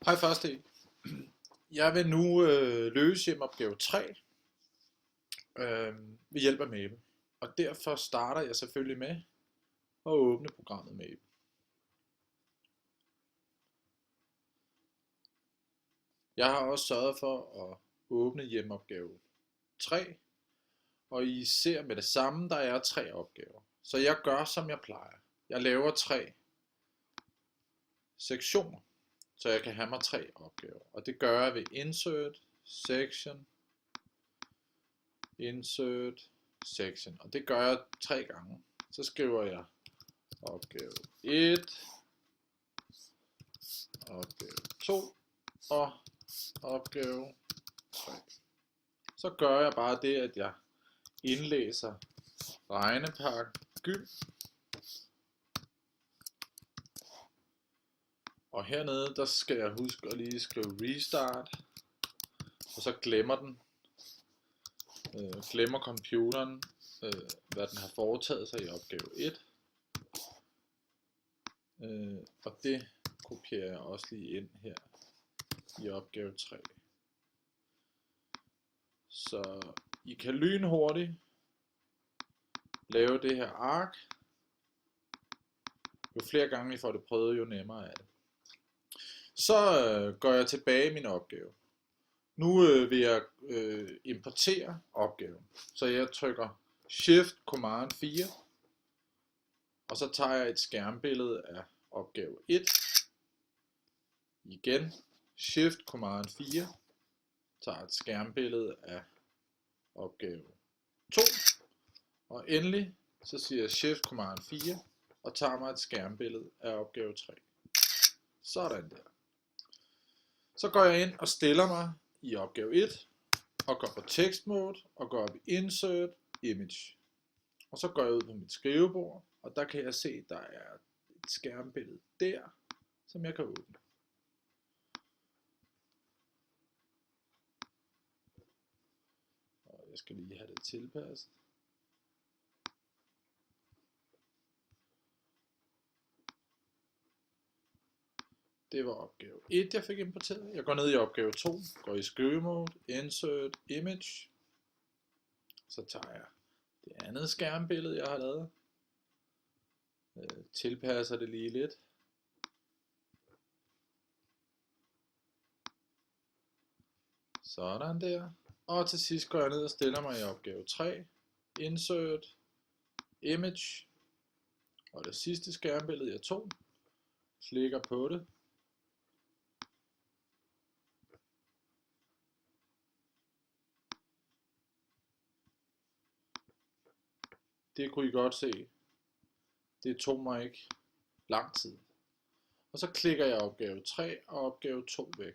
Hej første. Jeg vil nu løse hjemmeopgave 3 ved hjælp af Maven. Og derfor starter jeg selvfølgelig med at åbne programmet Maven. Jeg har også sørget for at åbne hjemmeopgave 3. Og I ser med det samme, der er 3 opgaver. Så jeg gør som jeg plejer. Jeg laver 3 sektioner, så jeg kan have mig 3 opgaver. Og det gør jeg ved Insert, Section, Insert, Section. Og det gør jeg 3 gange. Så skriver jeg opgave 1, opgave 2 og opgave 3. Så gør jeg bare det, at jeg indlæser regnepakke Gym. Og hernede, der skal jeg huske at lige skrive restart. Og så glemmer den. Glemmer computeren, hvad den har foretaget sig i opgave 1. Og det kopierer jeg også lige ind her i opgave 3. Så I kan lynhurtigt lave det her ark. Jo flere gange I får det prøvet, jo nemmere er det. Så går jeg tilbage i min opgave. Nu vil jeg importere opgaven. Så jeg trykker Shift Command 4. Og så tager jeg et skærmbillede af opgave 1. Igen Shift Command 4. Tager et skærmbillede af opgave 2. Og endelig så siger jeg Shift Command 4 og tager mig et skærmbillede af opgave 3. Sådan der. Så går jeg ind og stiller mig i opgave 1 og går på text mode og går op i Insert Image. Og så går jeg ud på mit skrivebord, og der kan jeg se, at der er et skærmbillede der, som jeg kan åbne. Og jeg skal lige have det tilpasset. Det var opgave 1, jeg fik importeret. Jeg går ned i opgave 2, går i skrivemode, Insert Image. Så tager jeg det andet skærmbillede, jeg har lavet. Tilpasser det lige lidt. Sådan der. Og til sidst går jeg ned og stiller mig i opgave 3, Insert Image. Og det sidste skærmbillede, jeg tog, klikker på det. Det kunne I godt se. Det tog mig ikke lang tid. Og så klikker jeg opgave 3 og opgave 2 væk.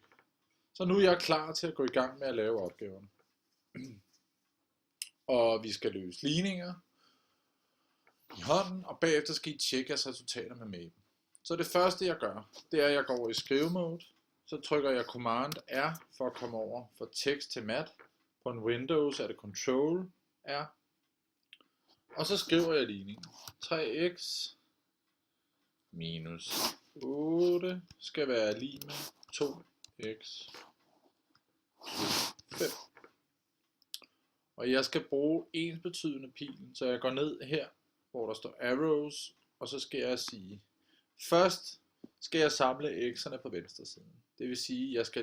Så nu er jeg klar til at gå i gang med at lave opgaverne. Og vi skal løse ligninger i hånden, og bagefter skal I tjekke jeres resultater med Maven. Så det første jeg gør, det er at jeg går over i skrivemode. Så trykker jeg Command R for at komme over fra tekst til mat. På en Windows er det Control R. Og så skriver jeg ligningen. 3x minus 8 skal være lig med 2x plus 5. Og jeg skal bruge ensbetydende pilen, så jeg går ned her, hvor der står arrows, og så skal jeg sige, først skal jeg samle x'erne på venstre side. Det vil sige, at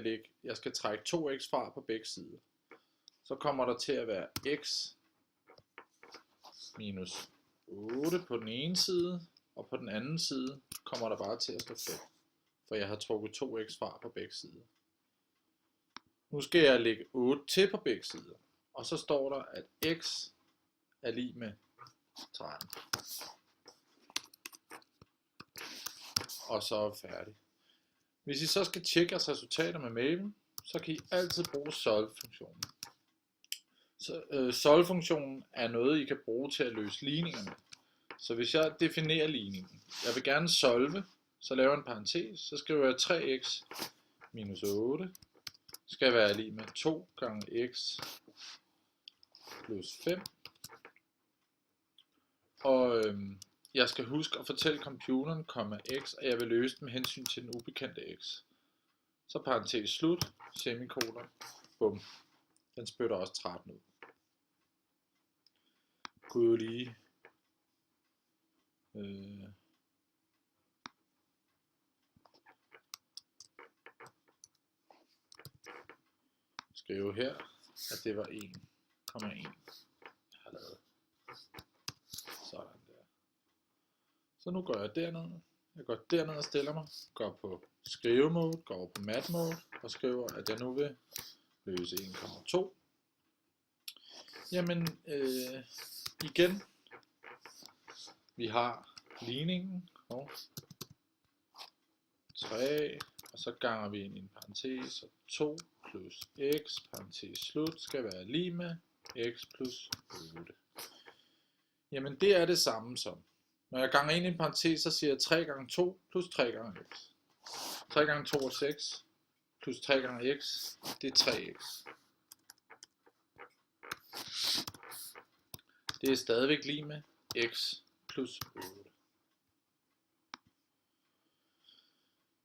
jeg skal trække 2x fra på begge sider. Så kommer der til at være x minus 8 på den ene side, og på den anden side kommer der bare til at stå 5, for jeg har trukket 2x fra på begge sider. Nu skal jeg lægge 8 til på begge sider, og så står der, at x er lig med 13. Og så er færdig. Hvis I så skal tjekke jeres resultater med Maven, så kan I altid bruge solve-funktionen. Solve-funktionen er noget, I kan bruge til at løse ligningerne. Så hvis jeg definerer ligningen, jeg vil gerne solve, så laver jeg en parentes, så skriver jeg 3x minus 8 skal være lig med 2 gange x plus 5. Og jeg skal huske at fortælle computeren, x, at jeg vil løse med hensyn til den ubekendte x. Så parentes slut, semikolon, bum. Den spytter også 13 ud. Kunne jo lige skrive her, at det var 1,1 jeg har lavet. Sådan der. Så nu går jeg derned. Jeg går derned og stiller mig, går på skrivemode, går over på mat mode og skriver, at jeg nu vil løse 1,2. Jamen, igen, vi har ligningen, og 3, og så ganger vi ind i en parentes, og 2 plus x, parentes slut, skal være lige med x plus 8. Jamen, det er det samme som, når jeg ganger ind i en parentes, så siger jeg 3 gange 2 plus 3 gange x. 3 gange 2 er 6, plus 3 gange x, det er 3x. Det er stadigvæk lige med x plus 8.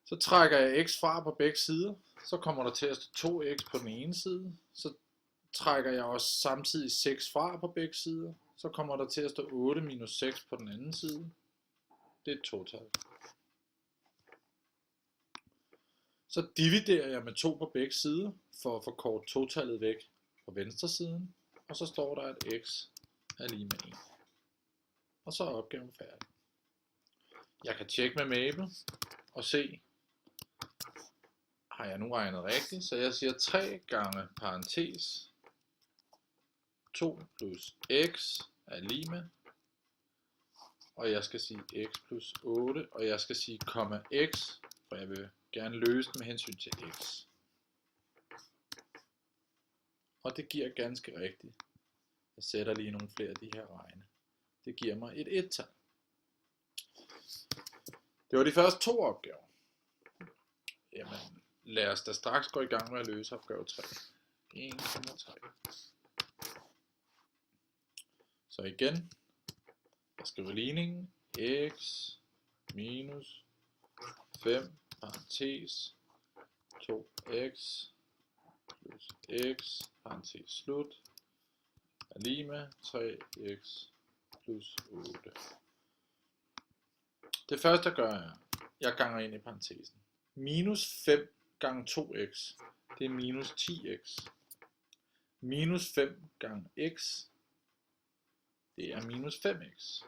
Så trækker jeg x fra på begge sider, så kommer der til at stå 2x på den ene side, så trækker jeg også samtidig 6 fra på begge sider, så kommer der til at stå 8 minus 6 på den anden side. Det er et total. Så dividerer jeg med 2 på begge sider, for at forkorte totallet væk på venstre siden, og så står der, at x er lige med 1. Og så er opgaven færdig. Jeg kan tjekke med Maple og se, har jeg nu regnet rigtigt, så jeg siger 3 gange parentes 2 plus x er lige med, og jeg skal sige x plus 8, og jeg skal sige komma x, for jeg vil gerne løse det med hensyn til x. Og det giver ganske rigtigt. Jeg sætter lige nogle flere af de her regne. Det giver mig et 1-tal. Det var de første 2 opgaver. Jamen, lad os da straks gå i gang med at løse opgave 3. 1,3. Så igen, jeg skriver ligningen x minus 5 parentes 2x plus x parentes slut er lige med 3x plus 8. Det første jeg gør, jeg ganger ind i parentesen. Minus 5 gange 2x, det er minus 10x. Minus 5 gange x, det er minus 5x.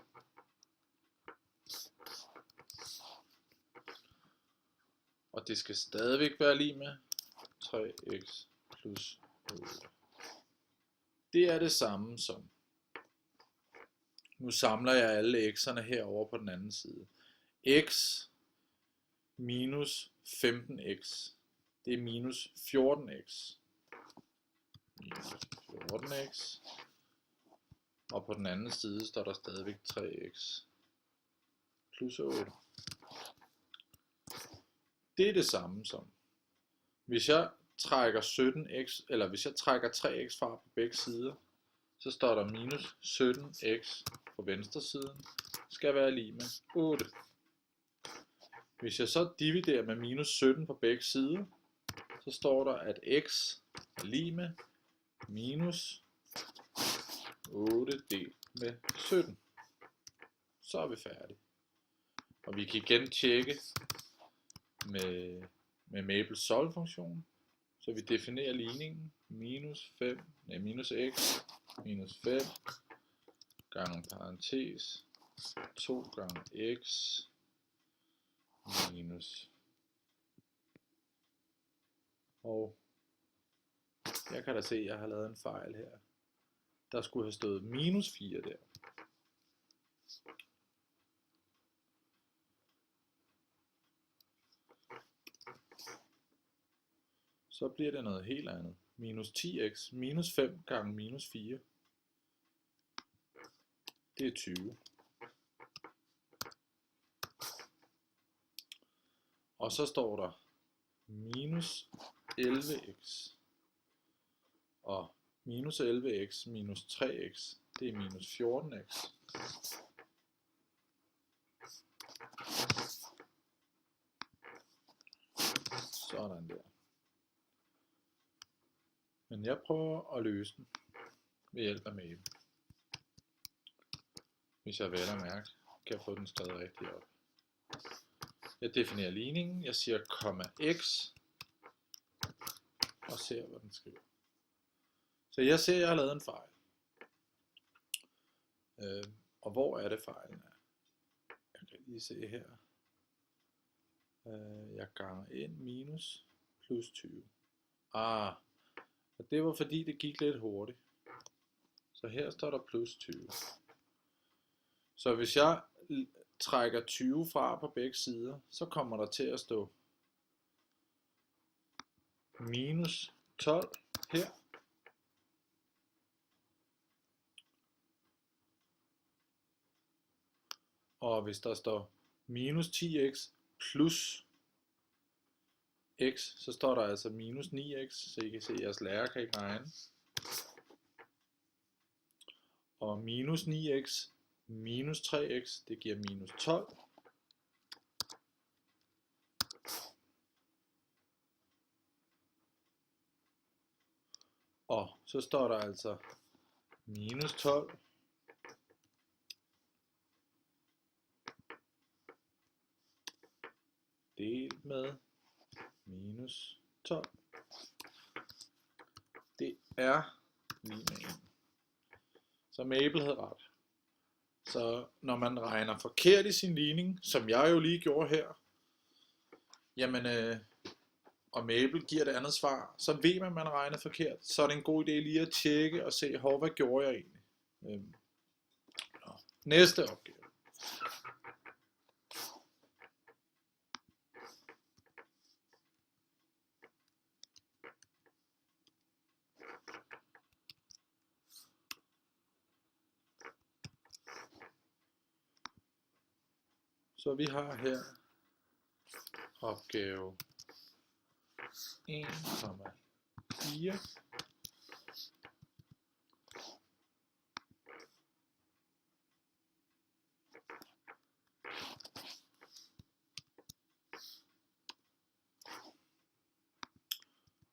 Og det skal stadigvæk være lige med 3x plus 8. Det er det samme som, nu samler jeg alle x'erne herover på den anden side. X minus 15x, det er minus 14x. Minus 14x. Og på den anden side står der stadigvæk 3x plus 8. Det er det samme som, hvis jeg trækker 17x, eller hvis jeg trækker 3x fra på begge sider, så står der minus 17x på venstre siden, skal være lige med 8. Hvis jeg så dividerer med minus 17 på begge sider, så står der, at x er lige med minus 8 delt med 17. Så er vi færdige. Og vi kan igen tjekke med Maple solve funktion. Så vi definerer ligningen minus x minus 5 gange parentes 2 gange x minus, og jeg kan da se, at jeg har lavet en fejl her. Der skulle have stået minus 4 der. Så bliver det noget helt andet. Minus 10x, minus 5 gange minus 4. Det er 20. Og så står der minus 11x. Og minus 11x minus 3x, det er minus 14x. Sådan der. Men jeg prøver at løse den ved hjælp af Mabel. Hvis jeg vel at mærke, kan jeg få den skrevet rigtigt op. Jeg definerer ligningen. Jeg siger komma x. Og ser, hvad den skriver. Så jeg ser, at jeg har lavet en fejl. Og hvor er det fejlen er? Jeg kan lige se her. Jeg ganger ind minus plus 20. Og det var fordi det gik lidt hurtigt. Så her står der plus 20. Så hvis jeg trækker 20 fra på begge sider, så kommer der til at stå minus 12 her. Og hvis der står minus 10x plus x, så står der altså minus 9x, så I kan se, at jeres lærer kan ikke regne. Og minus 9x minus 3x, det giver minus 12. Og så står der altså minus 12 delt med minus 12. Det er lige med 1. Så Mabel havde ret. Så når man regner forkert i sin ligning, som jeg jo lige gjorde her, jamen, og Mabel giver det andet svar, så ved man, at man regner forkert. Så er det en god idé lige at tjekke og se, hvad gjorde jeg egentlig? Næste opgave. Så vi har her opgave 1,4.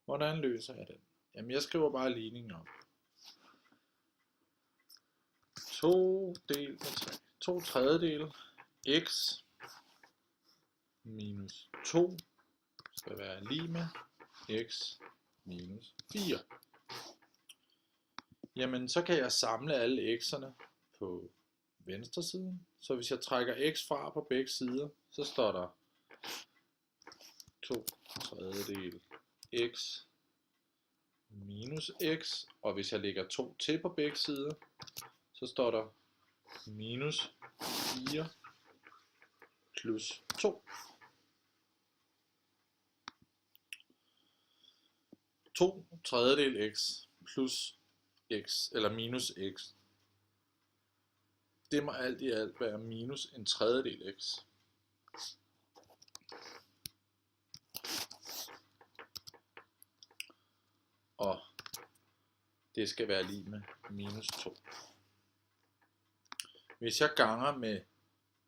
Hvordan løser jeg den? Jamen jeg skriver bare ligningen op. 2 delt med 3. 2/3 x minus 2 skal være lig med x minus 4. Jamen så kan jeg samle alle x'erne på venstre side. Så hvis jeg trækker x fra på begge sider, så står der 2/3 x minus x. Og hvis jeg lægger 2 til på begge sider, så står der minus 4 plus 2. 2/3 x plus x, eller minus x. Det må alt i alt være minus 1/3 x. Og det skal være lig med minus 2. Hvis jeg ganger med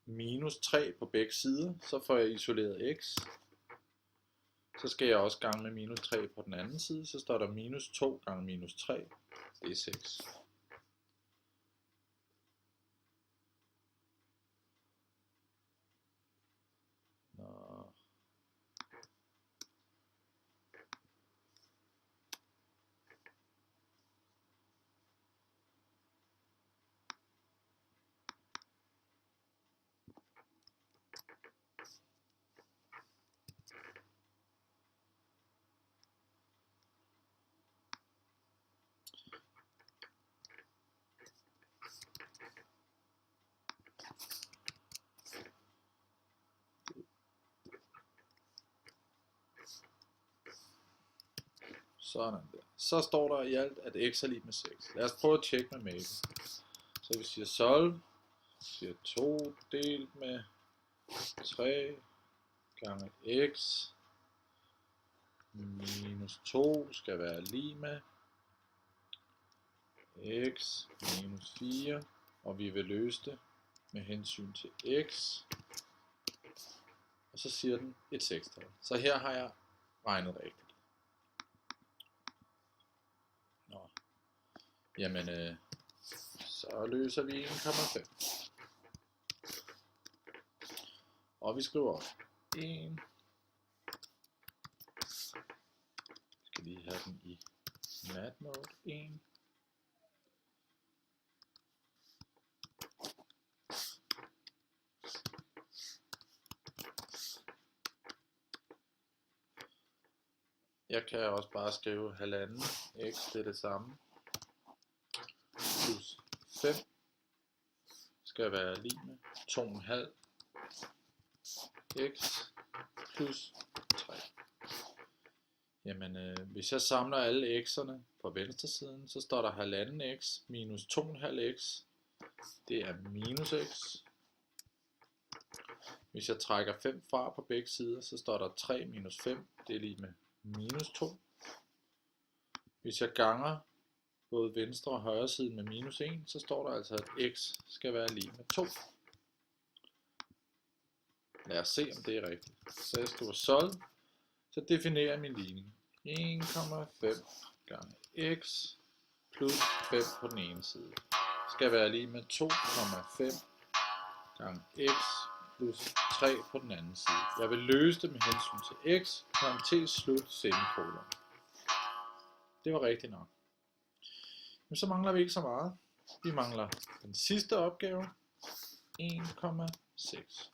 minus 3 på begge sider, så får jeg isoleret x. Så skal jeg også gange med minus 3 på den anden side, så står der minus 2 gange minus 3, det er 6. Sådan der. Så står der i alt, at x er lig med 6. Lad os prøve at tjekke med Mabel. Så vi siger solve, siger 2 delt med 3 gange x minus 2 skal være lig med x minus 4, og vi vil løse det med hensyn til x, og så siger den et 6-tal. Så her har jeg regnet rigtigt. Nå. Jamen, så løser vi 1,5. Og vi skriver 1. Skal lige have den i mat mode 1. Jeg kan også bare skrive 1,5 x, det er det samme, plus 5 skal være lig med 2,5 x plus 3. Jamen, hvis jeg samler alle x'erne på venstre siden, så står der 1,5 x minus 2,5 x, det er minus x. Hvis jeg trækker 5 fra på begge sider, så står der 3 minus 5, det er lige med minus 2. Hvis jeg ganger både venstre og højre side med minus 1, så står der altså, at x skal være lige med 2. Lad os se, om det er rigtigt. Så jeg skriver sol, så definerer jeg min ligning. 1,5 gange x plus 5 på den ene side skal være lige med 2,5 gange x plus 3 på den anden side. Jeg vil løse det med hensyn til x, parentes slut, semikolon. Det var rigtigt nok. Men så mangler vi ikke så meget. Vi mangler den sidste opgave, 1,6.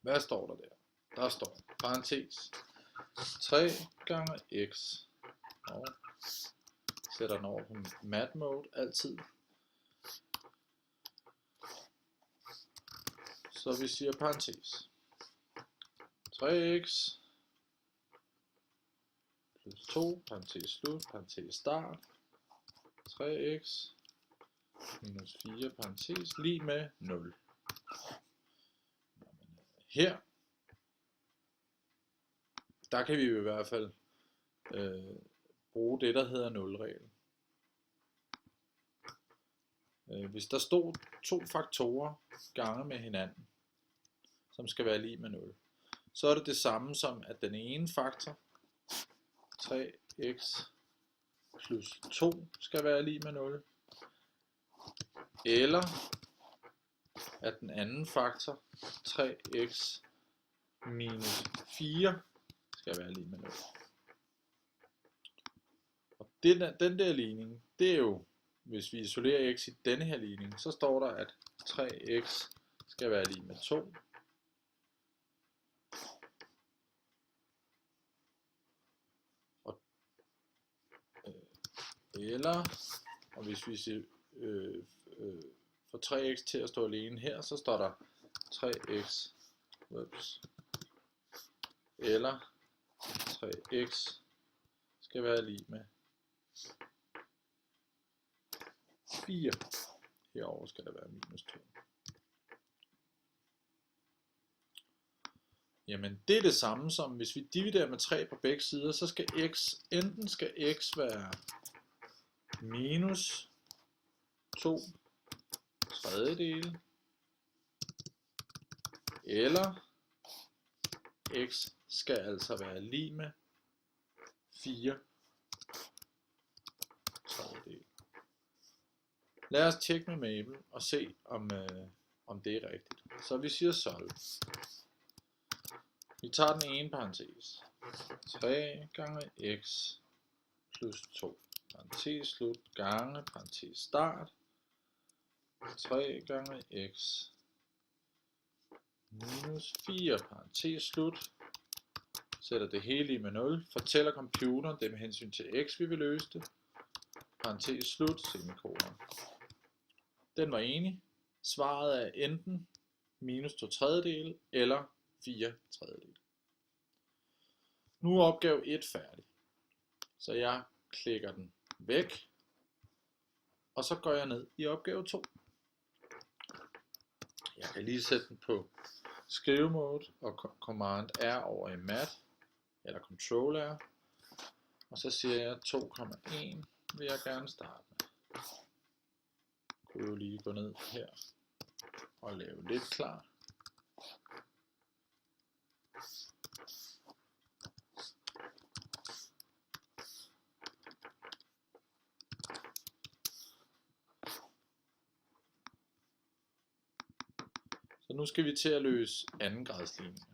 Hvad står der der? Der står parentes 3 gange x, og sætter den over på mat mode altid. Så vi siger parentes 3x plus 2, parentes slut, parentes start, 3x minus 4, parentes, lig med 0. Her, der kan vi jo i hvert fald bruge det, der hedder nulreglen. Hvis der stod 2 faktorer gange med hinanden, som skal være lig med 0, så er det det samme som, at den ene faktor, 3x plus 2, skal være lig med 0, eller at den anden faktor, 3x minus 4, skal være lig med 0. Og den der ligning, det er jo, hvis vi isolerer x i denne her ligning, så står der, at 3x skal være lig med 2. Og hvis vi får 3x til at stå alene her, så står der 3x eller 3x skal være lig med 4. Herover skal der være minus 2. Jamen det er det samme som, hvis vi dividerer med 3 på begge sider, så skal enten skal x være minus 2 tredjedele, eller x skal altså være lig med 4 tredjedele. Lad os tjekke med Mabel og se, om det er rigtigt. Så vi siger solve. Vi tager den ene parentes. 3 gange x plus 2. Parentes slut gange parentes start. 3 gange x minus 4 parentes slut. Sætter det hele i med 0. Fortæller computeren det med hensyn til x, vi vil løse det. Parentes slut, semikolon. Den var enig. Svaret er enten minus 2 tredjedele eller 4 tredjedele. Nu er opgave 1 færdig. Så jeg klikker den væk. Og så går jeg ned i opgave 2. Jeg kan lige sætte den på skrivemode og command R over i mat, eller control R. Og så siger jeg 2,1 vil jeg gerne starte med. Jeg kunne jo lige gå ned her og lave lidt klar. Nu skal vi til at løse anden gradsligning.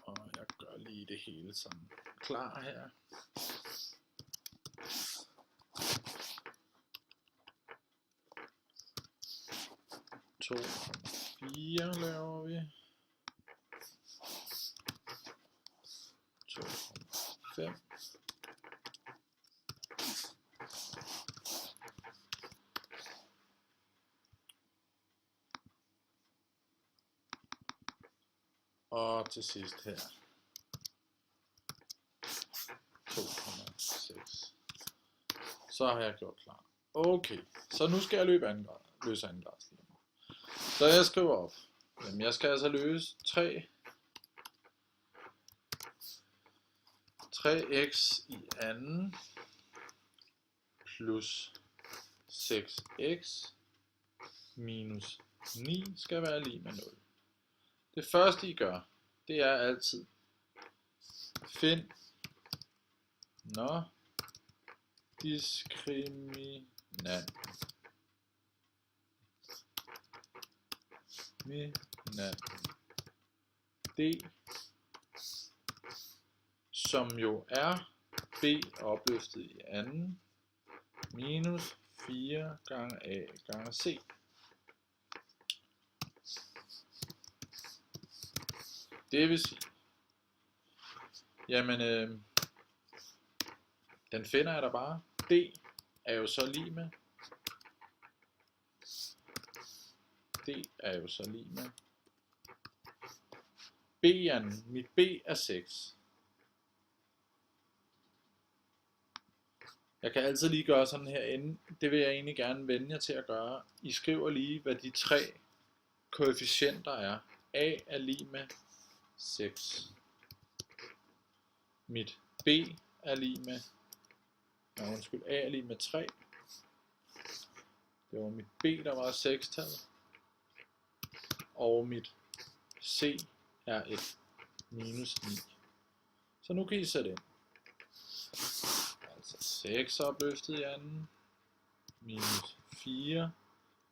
Og jeg gør lige det hele sådan klar her. To 4 laver vi. 2,5. Og til sidst her 2,6. Så har jeg gjort klar. Okay, så nu skal jeg løse anden gradsligning. Så jeg skriver op. Jamen jeg skal altså løse 3x i anden plus 6x minus 9 skal være lig med 0. Det første I gør, det er altid find diskriminanten. D, som jo er b opløftet i anden, minus 4 gange a gange c. Det vil sige, jamen, den finder jeg da bare. D er jo så lig med. B'eren, mit B er 6. Jeg kan altid lige gøre sådan herinde. Det vil jeg egentlig gerne vende jer til at gøre. I skriver lige, hvad de 3 koefficienter er. A er lig med 6. Mit B er lig med, A er lig med 3. Det var mit B, der var 6-tallet. Og mit C er et minus 9. Så nu kan I sætte ind. Altså 6 opløftet i anden, minus 4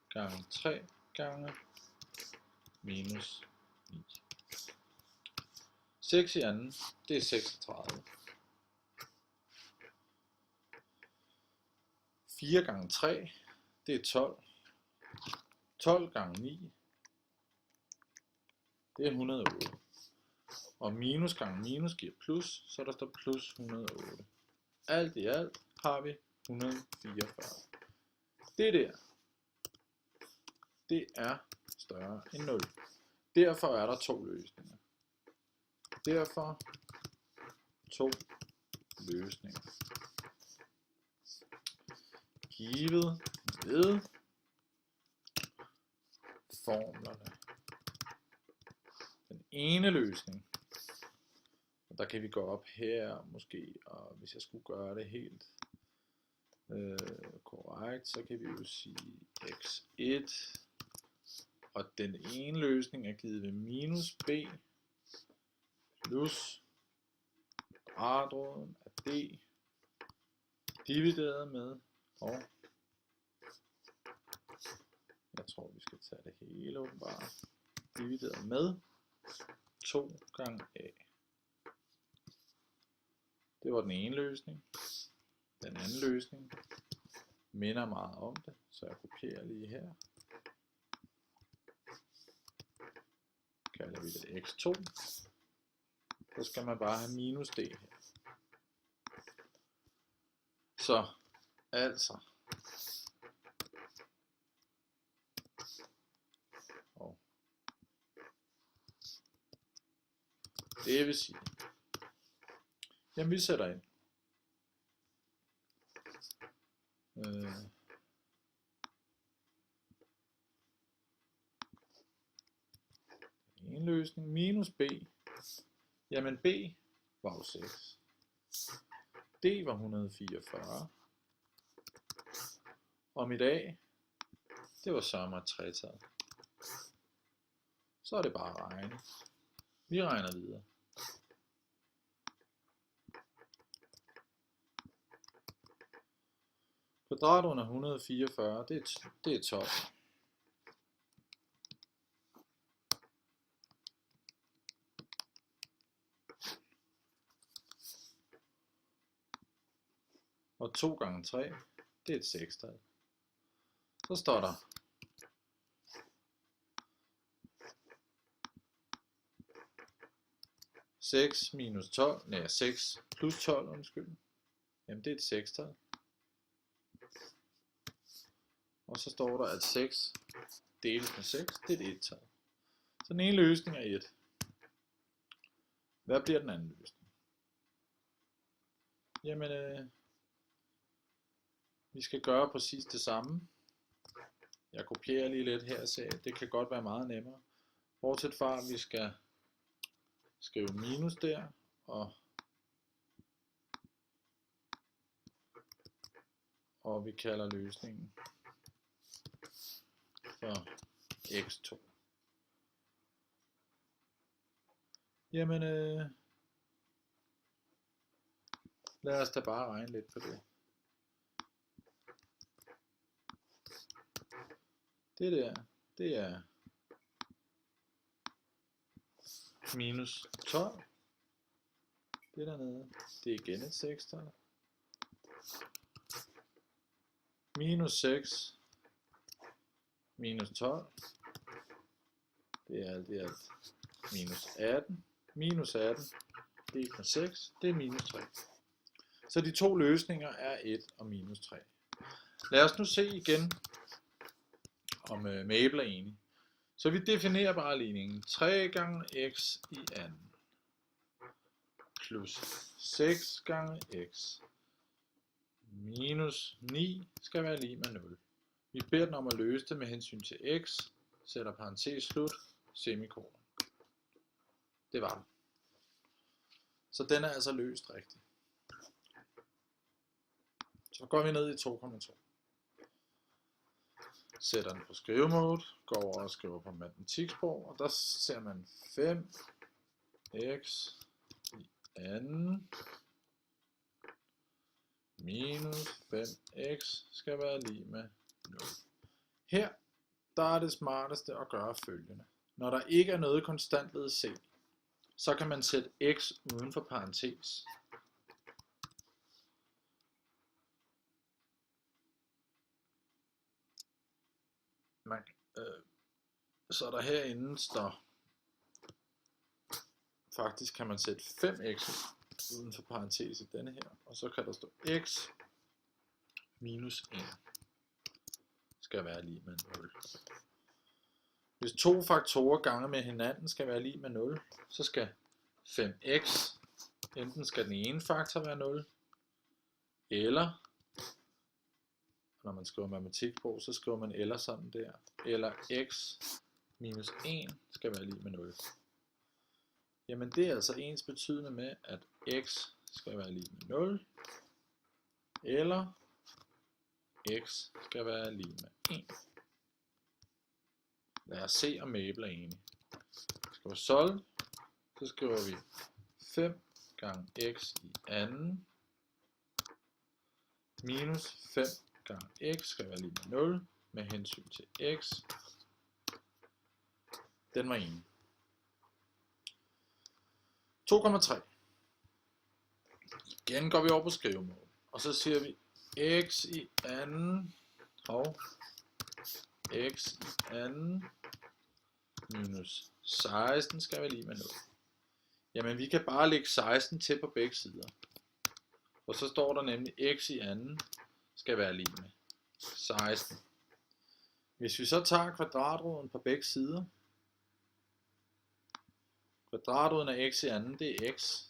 gange 3 gange minus 9. 6 i anden, det er 36. 4 gange 3, det er 12. 12 gange 9, det er 108. Og minus gange minus giver plus, så der står plus 108. Alt i alt har vi 144. Det der, det er større end 0. Derfor er der 2 løsninger. Derfor 2 løsninger. Givet ved formlerne. Den ene løsning, og der kan vi gå op her måske, og hvis jeg skulle gøre det helt korrekt, så kan vi jo sige x1, og den ene løsning er givet ved minus b plus kvadratroden af d divideret med, og jeg tror vi skal tage det hele åbenbart, divideret med 2 gange a. Det var den ene løsning. Den anden løsning minder meget om det, så jeg kopierer lige her. Kalder vi det x2. Så skal man bare have minus d her. Så altså, og det vil sige, jamen vi sætter ind. En løsning minus b. Jamen b var jo 6. D var 144. Og mit a, det var summer 3-tal. Så er det bare at regne. Vi regner videre. Kvadratroden af 144, det er 12. Og 2 gange 3, det er et 6-tal. Så står der 6 minus 12, nej 6 plus 12, undskyld. Jamen det er et 6-tal. Og så står der, at 6 deles med 6, det er et 1-tal. Så den ene løsning er 1. Hvad bliver den anden løsning? Jamen, vi skal gøre præcis det samme. Jeg kopierer lige lidt her, så det kan godt være meget nemmere. Bortset fra, at vi skal skrive minus der, og vi kalder løsningen for x2. Jamen, lad os da bare regne lidt på det. Det der, det er minus 12. Det dernede, det er igen et 6-tal. Minus 6 minus 12, det er alt i alt minus 18. Minus 18 delt med 6, det er minus 3. Så de to løsninger er 1 og minus 3. Lad os nu se igen, om Mabel er enig. Så vi definerer bare ligningen 3 gange x i anden plus 6 gange x minus 9 skal være lig med 0. Vi beder den om at løse det med hensyn til x, sætter parentes slut, semikolon. Det var den. Så den er altså løst rigtigt. Så går vi ned i 2,2. Sætter den på skrivemode, går over og skriver på matematiksprog, og der ser man 5x i anden minus 5x skal være lig med 0. Her der er det smarteste at gøre følgende. Når der ikke er noget konstant ved c, så kan man sætte x uden for parentes. Så der herinde står, faktisk kan man sætte 5x uden for parentes i denne her, og så kan der stå x minus 1 skal være lig med 0. Hvis to faktorer gange med hinanden skal være lig med 0, så skal 5x, enten skal den ene faktor være 0, eller, når man skriver matematik på, så skriver man eller sådan der, eller x minus 1 skal være lig med 0. Jamen det er altså ens betydende med, at x skal være lig med 0, eller x skal være lig med 1. Lad os se, om Mabel er enig. Vi skriver solve, så skriver vi 5 gange x i anden minus 5 gange x skal være lig med 0 med hensyn til x. Den var enig. 2,3. Igen går vi over på skrivemåde, og så siger vi x i anden og x i anden minus 16 skal være lig med 0. Jamen vi kan bare lægge 16 til på begge sider. Og så står der nemlig x i anden skal være lig med 16. Hvis vi så tager kvadratroden på begge sider, kvadratroden af x i anden, det er x,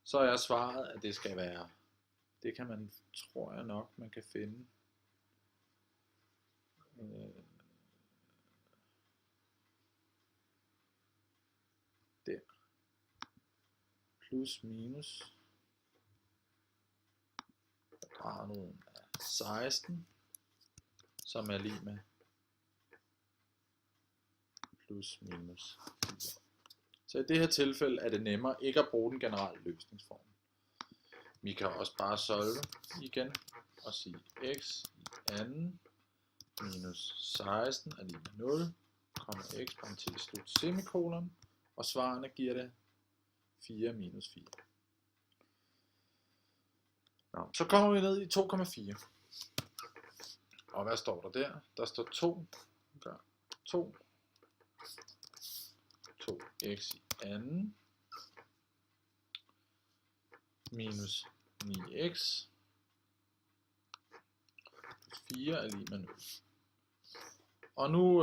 så er svaret, at det skal være, det kan man, tror jeg nok, man kan finde, der, plus minus, kvadratroden af 16, som er lig med plus minus 4. Så i det her tilfælde er det nemmere ikke at bruge den generelle løsningsform. Vi kan også bare solve igen, og sige x i anden minus 16 er lige med 0, kommer x parentes slut semikolon, og svarene giver det 4 minus 4. Nå, så kommer vi ned i 2,4. Og hvad står der der? Der står 2x i anden minus 9x 4 er lige med 0. Og nu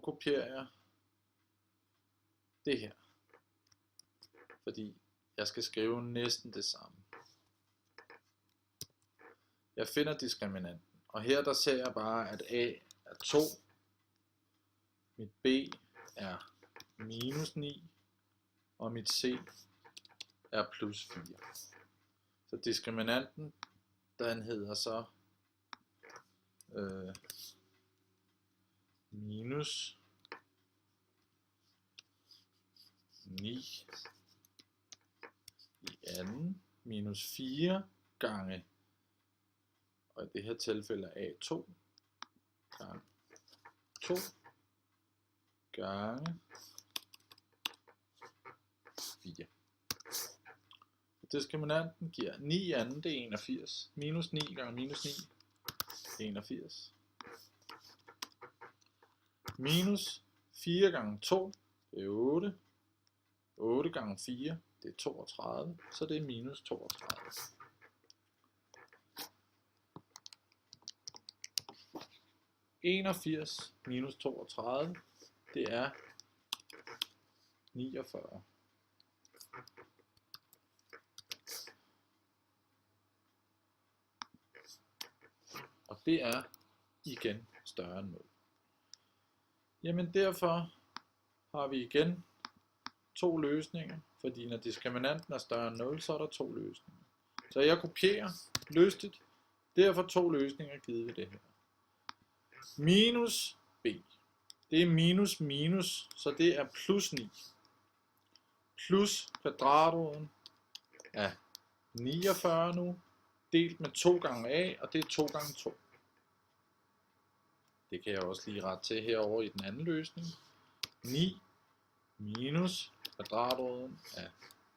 kopierer jeg det her, fordi jeg skal skrive næsten det samme. Jeg finder diskriminanten, og her der ser jeg bare, at a er 2, mit b er minus 9, og mit c er plus 4. Så diskriminanten, den hedder så minus 9 i anden minus 4 gange, og i det her tilfælde er A2 gange 2 gange 4. Diskriminanten giver 9 i anden, det er 81. Minus 9 gange minus 9, 81. Minus 4 gange 2, det er 8. 8 gange 4, det er 32, så det er minus 32. (81 minus 32), det er 49. Og det er igen større end 0. Jamen derfor har vi igen to løsninger, fordi når diskriminanten er større end 0, så er der to løsninger. Så jeg kopierer lystigt, derfor to løsninger givet ved det her. Minus b, det er minus minus, så det er plus 9. Plus kvadratroden af 49 nu, delt med 2 gange a, og det er 2 gange 2. Det kan jeg også lige rette til herover i den anden løsning. 9 minus kvadratroden af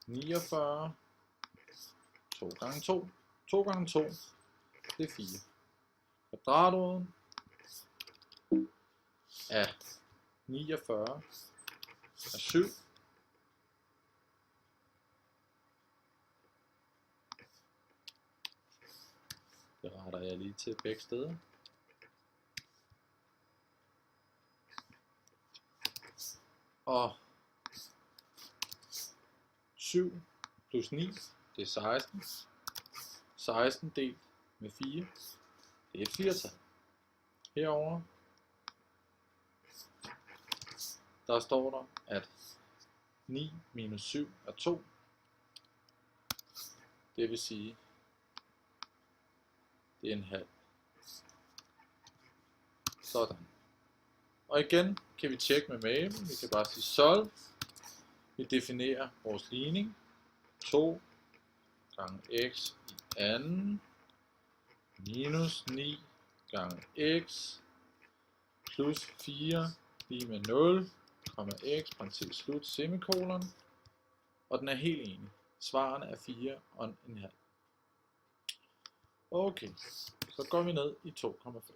49, 2 gange 2. 2 gange 2, det er 4. Kvadratroden af 49 er 7. Det retter jeg lige til begge steder. Og 7 plus 9, det er 16. 16 delt med 4, det er et 4-tal. Herover der står der, at 9 minus 7 er 2. Det vil sige, det er en halv. Sådan. Og igen kan vi tjekke med maven. Vi kan bare sige solve. Vi definerer vores ligning. 2 gange x i anden minus 9 gange x plus 4 lige med 0, x parentes slut semikolon. Og den er helt enig. Svarene er 4 og en halv. Okay, så går vi ned i 2,5.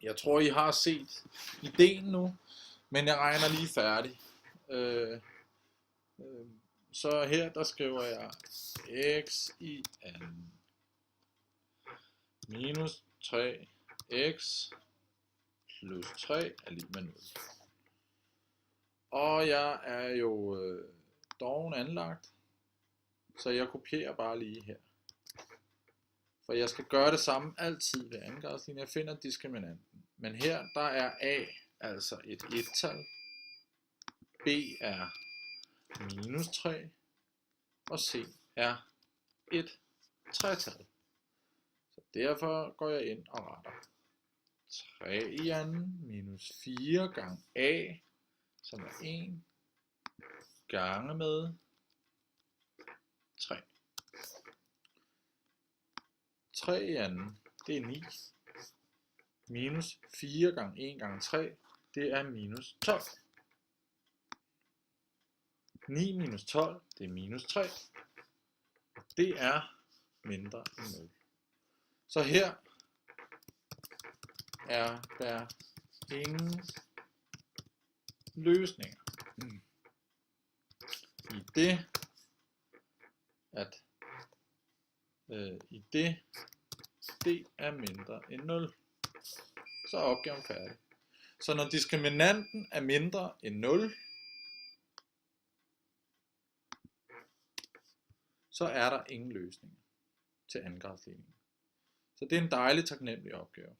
Jeg tror I har set ideen nu, men jeg regner lige færdig. Så her der skriver jeg x i anden minus 3x plus 3 er lige med 0. Og jeg er jo doven anlagt, så jeg kopierer bare lige her. For jeg skal gøre det samme altid ved andengradslinjen. Jeg finder diskriminanten. Men her der er a altså et 1-tal, b er minus 3, og c er et 3-tal. Så derfor går jeg ind og retter. 3 i anden minus 4 gange a, som er 1, gange med 3. 3 i anden, det er 9. Minus 4 gange 1 gange 3, det er minus 12. 9 minus 12, det er minus 3. Det er mindre end 0. Så her er der ingen løsninger. I det, at det er mindre end 0, så er opgaven færdig. Så når diskriminanten er mindre end 0, så er der ingen løsning til andengradsligningen. Så det er en dejlig taknemmelig opgave.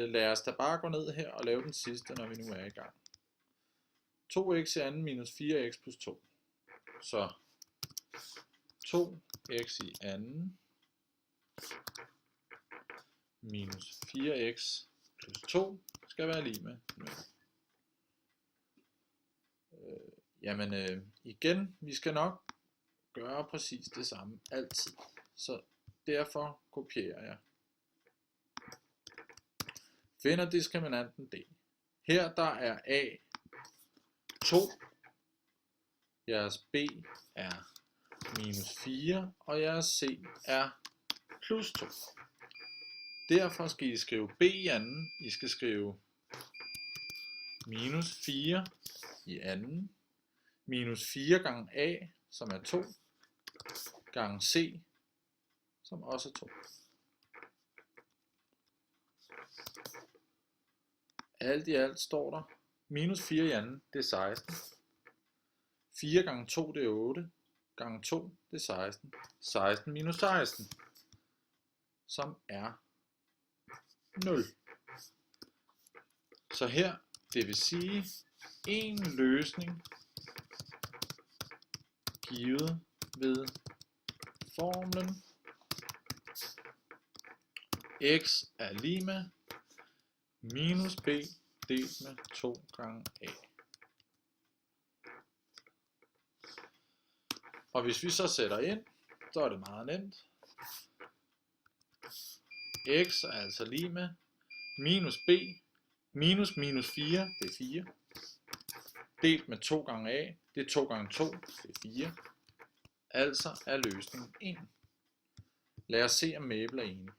Lad os da bare gå ned her og lave den sidste, når vi nu er i gang. 2x i anden minus 4x plus 2. Så 2x i anden minus 4x plus 2 skal være lig med 0. Igen, vi skal nok gøre præcis det samme altid. Så derfor kopierer jeg. Finder diskriminanten D. Her der er A 2. Jeres B er minus 4. Og jeres C er plus 2. Derfor skal I skrive B i anden. I skal skrive minus 4 i anden. Minus 4 gange A, som er 2. Gange C, som også er 2. Alt i alt står der minus 4 i anden, det er 16. 4 gange 2, det er 8. Gange 2, det er 16. 16 minus 16, som er 0. Så her, det vil sige, en løsning givet ved formlen x er lig med minus b delt med 2 gange a. Og hvis vi så sætter ind, så er det meget nemt. X er altså lig med minus b minus minus 4, det er 4. Delt med 2 gange a, det er 2 gange 2, det er 4. Altså er løsningen 1. Lad os se, om Mabel er enig.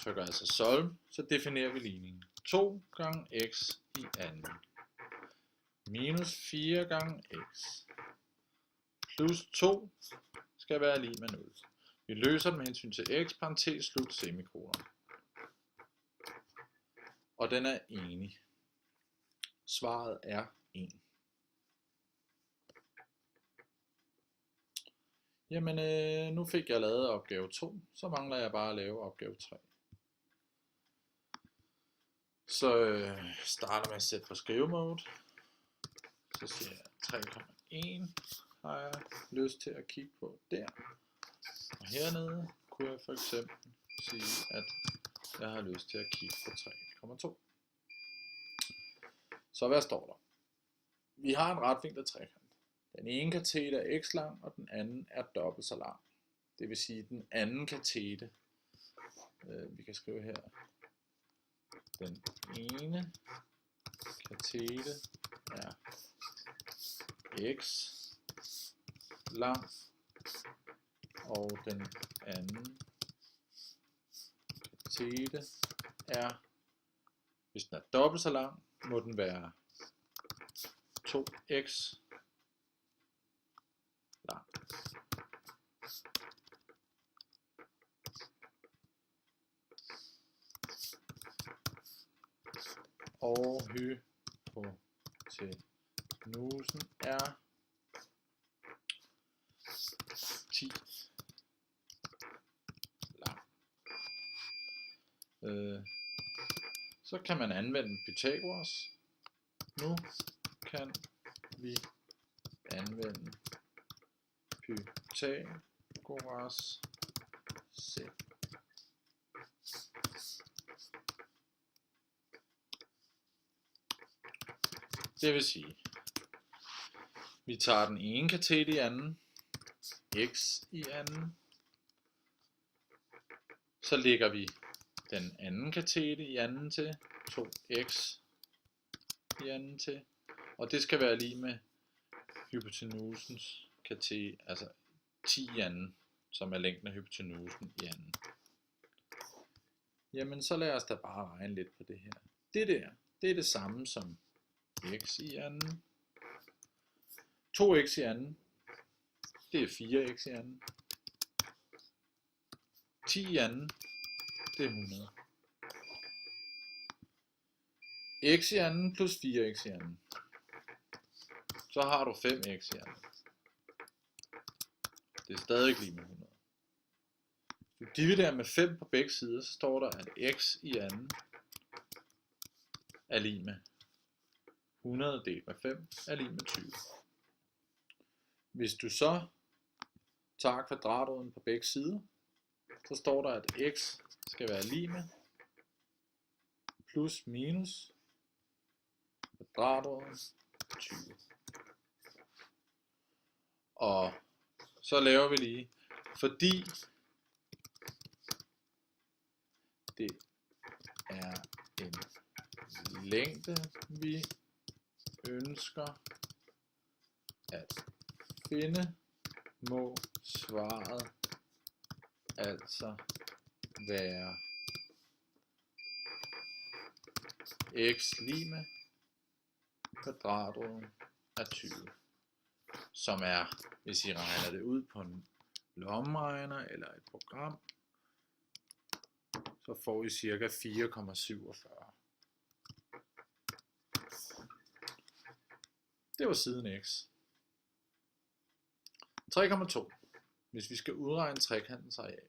Trykker altså solve, så definerer vi ligningen. 2 gange x i anden minus 4 gange x plus 2 skal være lig med 0. Vi løser den med hensyn til x, parentes, slut, semikolon. Og den er enig. Svaret er 1. Jamen, nu fik jeg lavet opgave 2, så mangler jeg bare at lave opgave 3. Så starter med at sætte på skrivemode. Så siger jeg 3,1 har jeg lyst til at kigge på der. Og hernede kunne jeg for eksempel sige, at jeg har lyst til at kigge på 3,2. Så hvad står der? Vi har en retvinklet trekant. Den ene katete er x lang, og den anden er dobbelt så lang. Det vil sige, at den anden katete, vi kan skrive her, den ene katete er x lang, og den anden katete er, hvis den er dobbelt så lang, må den være 2x lang. Og hypotenusen er 10 lang. Så kan man anvende Pythagoras. Nu kan vi anvende Pythagoras selv. Det vil sige, vi tager den ene katete i anden, x i anden. Så lægger vi den anden katete i anden til, 2x i anden til, og det skal være lige med hypotenusens katete, altså 10 i anden, som er længden af hypotenusen i anden. Jamen så lad os da bare regne lidt på det her. Det der, det er det samme som x i anden. 2x i anden, det er 4x i anden. 10 i anden, det er 100. X i anden plus 4x i anden. Så har du 5x i anden. Det er stadig lige med 100. Du dividerer med 5 på begge sider, så står der, at x i anden er lige med 100 delt med 5 er lige med 20. Hvis du så tager kvadratroden på begge sider, så står der, at x skal være lige med plus minus kvadratroden 20. Og så laver vi lige, fordi det er en længde, vi ønsker at finde, må svaret altså være x lig med kvadratroden af 20, som er, hvis I regner det ud på en lommeregner eller et program, så får I cirka 4,47. Det var siden x. 3,2. Hvis vi skal udregne trekantens areal.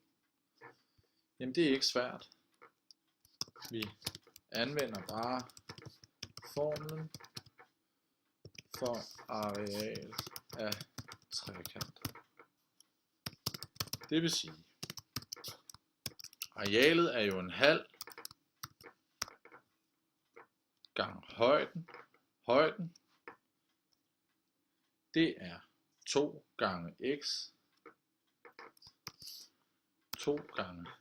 Jamen det er ikke svært. Vi anvender bare formlen for areal af trekant. Det vil sige, arealet er jo en halv gange højden. Højden, det er 2 gange x. 2 gange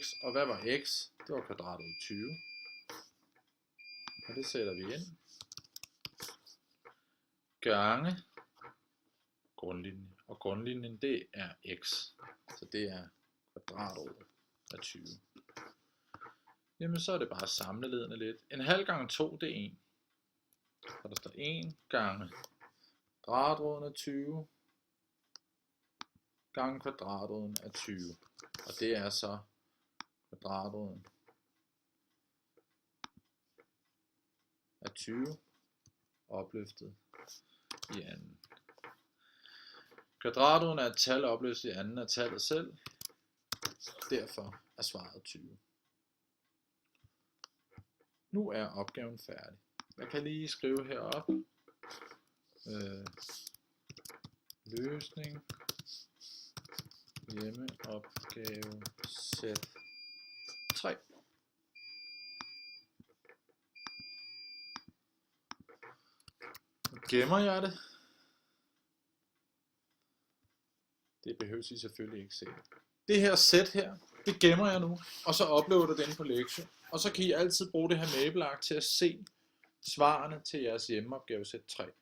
x. Og hvad var x? Det var kvadratet 20. Og det sætter vi ind. Gange grundlinjen. Og grundlinjen, det er x. Så det er kvadratrodet af 20. Jamen så er det bare samleledende lidt. En halv gange 2, det er 1. Så der står 1 gange kvadratroden af 20 gange kvadratroden af 20. Og det er så kvadratroden af 20 opløftet i anden. Kvadratroden er et tal opløftet i anden af tallet selv. Derfor er svaret 20. Nu er opgaven færdig. Jeg kan lige skrive heroppe. Løsning hjemmeopgave sæt 3. Nu gemmer jeg det. Det behøver I selvfølgelig ikke se. Det her sæt her, det gemmer jeg nu, og så uploader den på lektion. Og så kan I altid bruge det her mabeark til at se svarene til jeres hjemmeopgave sæt 3.